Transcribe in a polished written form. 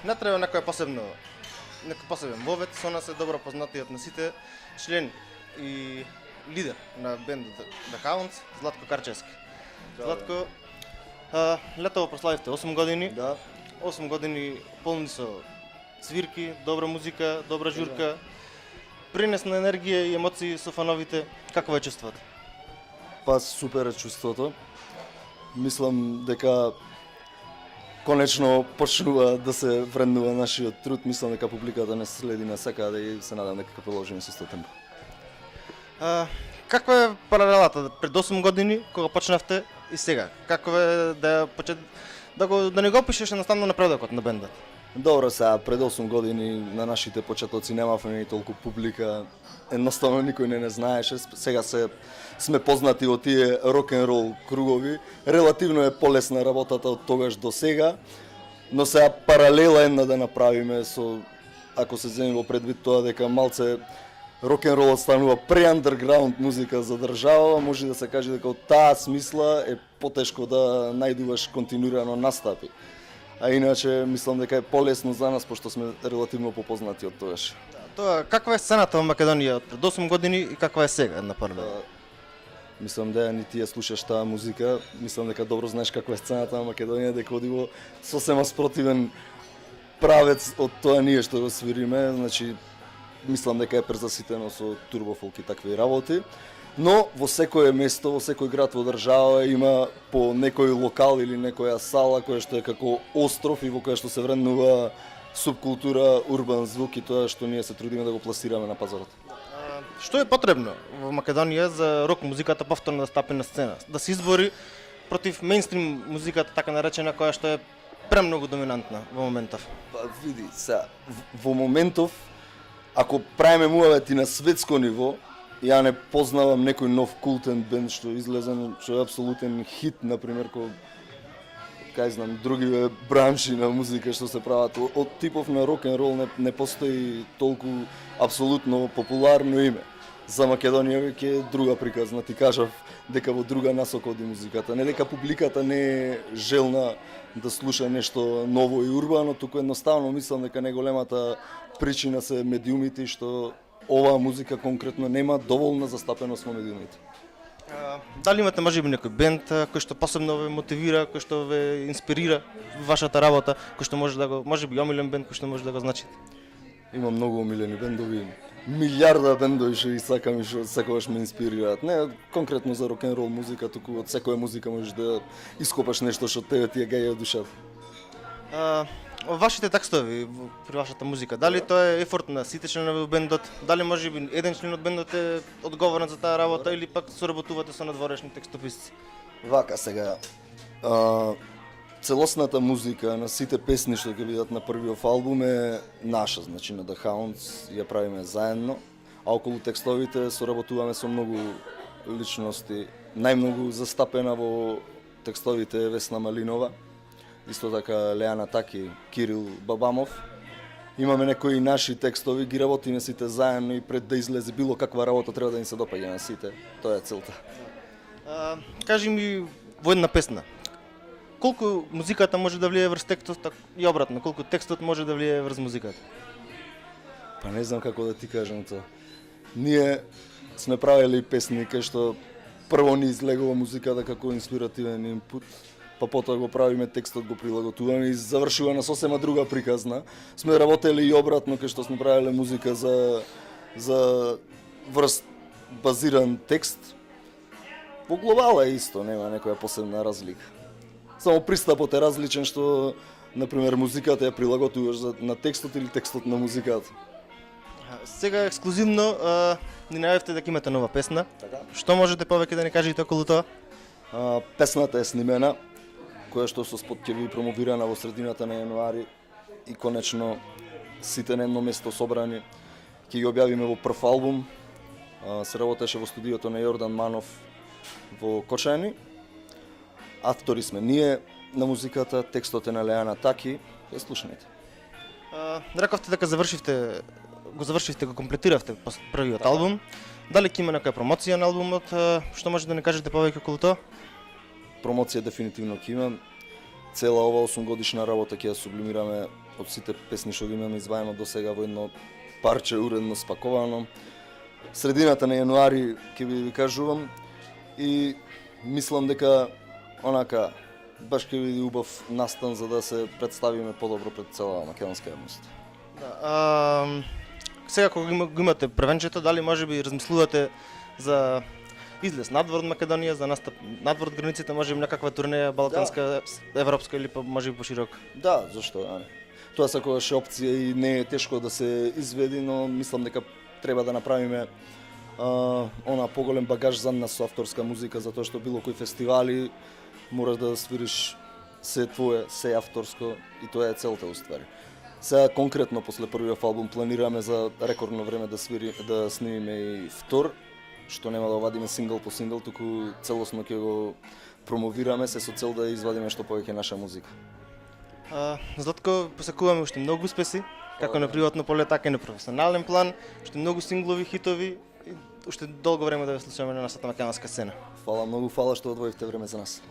Не треба некој посебен вовет, со нас е добро познатиот на сите член и лидер на бендот The Hounds, Златко Карчевски. Златко, летово прославивте 8 години. Да. 8 години полни со свирки, добра музика, добра журка, принесна енергија и емоции со фановите. Какво е чувството? Па супер е чувството. Мислам дека конечно почнува да се вреднува нашиот труд. Мислам дека публиката не следи на секаде и се надам дека ќе продолжиме со тој темпо. Каква е паралелата пред 8 години кога почнавте и сега? Како е да не го опишеш едноставно напредокот на бендот? Добро, сега пред 8 години на нашите почетоци немавме ни толку публика. Едноставно никој не знаеше. Сега сме познати од тие рок-н-рол кругови. Релативно е полесна работата од тогаш до сега, но сега паралела една да направиме со, ако се земе во предвид тоа дека малце рок-н-ролот станува pre-underground музика за држава, може да се каже дека од таа смисла е потешко да најдуваш континуирано настапи. А иначе мислам дека е полесно за нас пошто сме релативно попознати од тогаш. Тоа каква е сцената во Македонија од пред 8 години и каква е сега на паралела? Мислам дека ни ти ја слушаш таа музика, мислам дека добро знаеш каква е сцената на Македонија, дека оди во сосема спротивен правец од тоа ние што го свириме, значи мислам дека е презаситено со турбофолк и такви работи. Но во секое место, во секој град во држава има по некој локал или некоја сала која што е како остров и во која што се вреднува субкултура, урбан звук и тоа што ние се трудиме да го пласираме на пазарот. Што е потребно во Македонија за рок музиката повторно да стапи на сцена? Да се избори против мејнстрим музиката, така наречена, која што е премногу доминантна во моментов? Па види, сега, во моментов, ако правиме муавети на светско ниво, ја не познавам некој нов култен бенд што излезен, што е апсолутен хит, например, кај знам, други бранши на музика што се прават. Од типов на рок-н-рол не постои толку апсолутно популарно име. За Македонија веќе е друга приказна. Ти кажав дека во друга насока оди музиката. Не дека публиката не е желна да слуша нешто ново и урбано, туку едноставно мислам дека најголемата причина се медиумите што оваа музика конкретно нема доволна застапеност во медиумите. Дали имате можеби некој бенд кој што посебно ве мотивира, кој што ве инспирира во вашата работа, кој што можеби омилен бенд кој што може да го значите? Има многу омилени бендови, милиарда бендови што ги сакам и што секогаш ме инспирираат. Не конкретно за рок-н-рол музика, туку од секоја музика можеш да ископаш нешто што тебе ти ја гаѓа душата. Вашите текстови при вашата музика, дали тоа е ефорт на сите членови во бендот, дали можеби еден член од бендот е одговорен за таа работа или пак соработувате со надворешни текстописци? Вака сега, целосната музика на сите песни што ќе бидат на првиот албум е наша, значи на The Hounds ја правиме заедно, а околу текстовите соработуваме со многу личности. Најмногу застапена во текстовите е Весна Малинова, исто така Леана Таки, Кирил Бабамов. Имаме некои наши текстови, ги работиме сите заедно и пред да излезе било каква работа треба да им се допаѓа на сите. Тоа е целта. Кажи ми во една песна, колку музиката може да влие врз текстот и обратно, колку текстот може да влие врз музиката? Па не знам како да ти кажам тоа. Ние сме правили песни кај што прво ни излегува музиката како инспиративен инпут, па потоа го правиме текстот, го прилаготуваме и завршува на сосема друга приказна. Сме работели и обратно кај што сме правеле музика за врст базиран текст. Во глобала е исто, нема некоја посебна разлика. Само пристапот е различен што, например, музиката ја прилаготуваш на текстот или текстот на музиката. Сега ексклузивно ни најавивте дека имате нова песна. Така. Што можете повеќе да ни кажете околу тоа? Песната е снимена, која што со спот ќе ви промовирана во средината на јануари и конечно сите на едно место собрани. Ќе ги објавиме во прв албум. Се работеше во студиото на Јордан Манов во Кочани. Автори сме ние на музиката, текстот е на Леана Таки. Ја слушнете. Рековте дека го комплетиравте првиот албум. Дали ќе има некоја промоција на албумот? Што може да ни кажете повеќе околу тоа? Промоција дефинитивно ќе има. цела ова 8-годишна работа ќе ја сублимираме од сите песни што ги имаме изваено до сега во едно парче уредно спаковано. Средината на јануари ќе ви кажувам и мислам дека онака баш ќе биде убав настан за да се представиме подобро пред цела македонска јавност. Да, сега кога го имате првенчето, дали може би размислувате за излез надвор од Македонија, за настап надвор од границите, може би некаква турнеја балканска, европска или па може би пошироко? Да, зашто да не. Тоа секогаш е опција и не е тешко да се изведи, но мислам дека треба да направиме она поголем багаж за нас со авторска музика, затоа што било кои фестивали мораш да свириш се твое, се авторско и тоа е целта уствари. Сега конкретно после првиот албум планираме за рекордно време да снимиме и втор, што нема да вадиме сингл по сингл, туку целосно ќе го промовираме се со цел да извадиме што повеќе наша музика. Златко, посакуваме уште многу успеси, како на приватно поле, така и на професионален план, уште многу синглови, хитови и уште долго време да ве слушаме на нашата македонска сцена. Фала многу, фала што одвоивте време за нас.